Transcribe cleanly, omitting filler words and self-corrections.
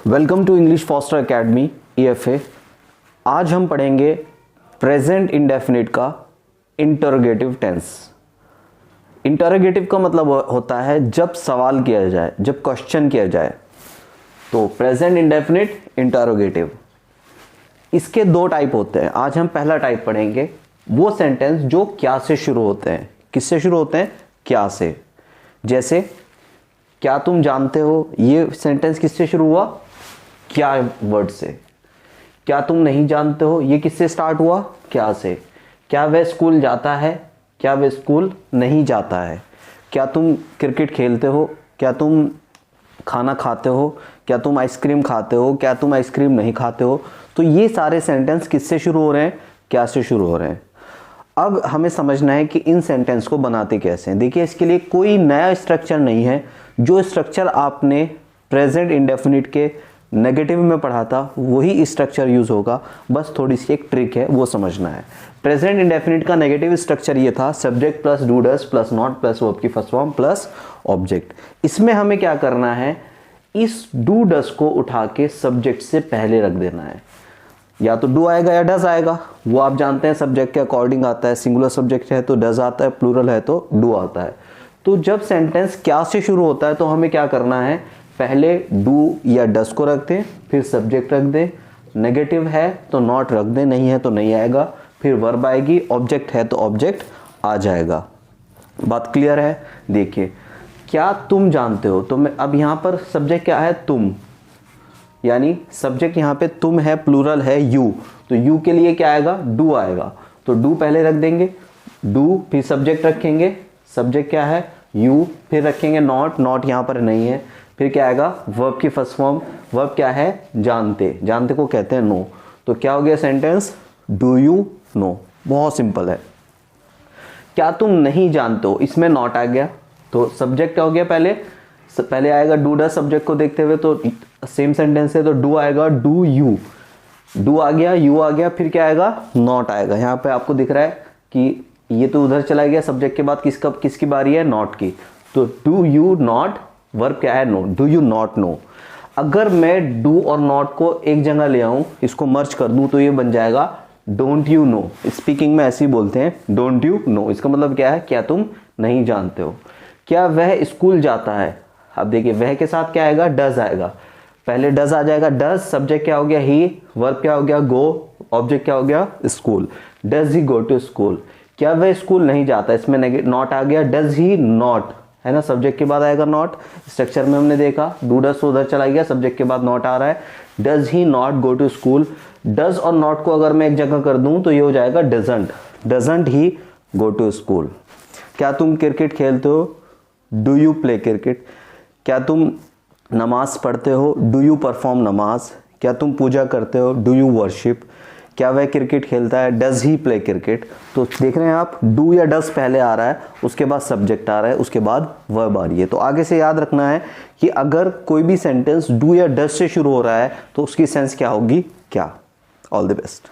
Welcome to English foster academy EFA। आज हम पढ़ेंगे प्रेजेंट इंडेफिनिट का इंटरोगेटिव टेंस। इंटरोगेटिव का मतलब होता है जब सवाल किया जाए, जब क्वेश्चन किया जाए, तो प्रेजेंट इंडेफिनिट इंटरोगेटिव। इसके दो टाइप होते हैं। आज हम पहला टाइप पढ़ेंगे, वो सेंटेंस जो क्या से शुरू होते हैं। किससे शुरू होते हैं? क्या से। जैसे क्या तुम जानते हो, ये सेंटेंस किससे शुरू हुआ? क्या वर्ड से। क्या तुम नहीं जानते हो, ये किससे स्टार्ट हुआ? क्या से। क्या वह स्कूल जाता है? क्या वह स्कूल नहीं जाता है। क्या तुम क्रिकेट खेलते हो? क्या तुम खाना खाते हो? क्या तुम आइसक्रीम खाते हो? क्या तुम आइसक्रीम नहीं खाते हो? तो ये सारे सेंटेंस किससे शुरू हो रहे हैं? क्या से शुरू हो रहे हैं। अब हमें समझना है कि इन सेंटेंस को बनाते कैसे हैं। देखिए, इसके लिए कोई नया स्ट्रक्चर नहीं है। जो स्ट्रक्चर आपने प्रेजेंट इंडेफिनिट के नेगेटिव में पढ़ा था वही स्ट्रक्चर यूज होगा। बस थोड़ी सी एक ट्रिक है, वो समझना है। प्रेजेंट इंडेफिनिट का नेगेटिव स्ट्रक्चर ये था, subject plus do does plus not plus verb की फर्स्ट फॉर्म प्लस ऑब्जेक्ट। इसमें हमें क्या करना है, इस डू डज को उठा के सब्जेक्ट से पहले रख देना है। या तो डू आएगा या डज आएगा, वो आप जानते हैं सब्जेक्ट के अकॉर्डिंग आता है। सिंगुलर सब्जेक्ट है तो डज आता है, प्लूरल है तो डू आता है। तो जब सेंटेंस क्या से शुरू होता है तो हमें क्या करना है, पहले डू या डज को रख दें, फिर सब्जेक्ट रख दें। नेगेटिव है तो नॉट रख दें, नहीं है तो नहीं आएगा। फिर वर्ब आएगी, ऑब्जेक्ट है तो ऑब्जेक्ट आ जाएगा। बात क्लियर है? देखिए, क्या तुम जानते हो, तो मैं अब यहाँ पर सब्जेक्ट क्या है? तुम, यानी सब्जेक्ट यहाँ पे तुम है, प्लूरल है यू, तो यू के लिए क्या आएगा? डू आएगा। तो डू पहले रख देंगे, डू, फिर सब्जेक्ट रखेंगे। सब्जेक्ट क्या है? यू, फिर रखेंगे नॉट, नॉट यहाँ पर नहीं है। फिर क्या आएगा? वर्ब की फर्स्ट फॉर्म। वर्ब क्या है? जानते, जानते को कहते हैं नो। तो क्या हो गया सेंटेंस? Do you know. बहुत सिंपल है। क्या तुम नहीं जानते हो, इसमें नॉट आ गया तो सब्जेक्ट क्या हो गया? पहले आएगा डू डज, सब्जेक्ट को देखते हुए तो सेम सेंटेंस है तो डू आएगा, डू यू, डू आ गया, यू आ गया, फिर क्या आएगा? नॉट आएगा। यहाँ पे आपको दिख रहा है कि ये तो उधर चला गया, सब्जेक्ट के बाद किसकी बारी है? नॉट की। तो डू यू नॉट, वर्ब क्या है? Know. Do you not know. अगर मैं डू और नॉट को एक जगह ले आऊं, इसको मर्ज कर दूं, तो ये बन जाएगा डोंट यू नो। स्पीकिंग में ऐसे ही बोलते हैं, डोंट यू नो। इसका मतलब क्या है? क्या तुम नहीं जानते हो। क्या वह स्कूल जाता है? अब देखिए, वह के साथ क्या आएगा? डज आएगा। पहले डज आ जाएगा, डज, सब्जेक्ट क्या हो गया? ही, वर्ब क्या हो गया? गो, ऑब्जेक्ट क्या हो गया? School. Does he go to school. क्या वह स्कूल नहीं जाता? इसमें नॉट आ गया। डज ही नॉट, है ना, सब्जेक्ट के बाद आएगा नॉट। स्ट्रक्चर में हमने देखा, डू डज तो उधर चला गया, सब्जेक्ट के बाद नॉट आ रहा है। Does he not go to school. Does और नॉट को अगर मैं एक जगह कर दूं तो ये हो जाएगा doesn't, doesn't he go to school. क्या तुम क्रिकेट खेलते हो? Do you play cricket. क्या तुम नमाज पढ़ते हो? डू यू परफॉर्म नमाज। क्या तुम पूजा करते हो? Do you worship. क्या वह क्रिकेट खेलता है? Does he play cricket. तो देख रहे हैं आप, डू या डज पहले आ रहा है, उसके बाद सब्जेक्ट आ रहा है, उसके बाद वर्ब आ रही है। तो आगे से याद रखना है कि अगर कोई भी सेंटेंस डू या डज से शुरू हो रहा है तो उसकी सेंस क्या होगी? क्या। All the best.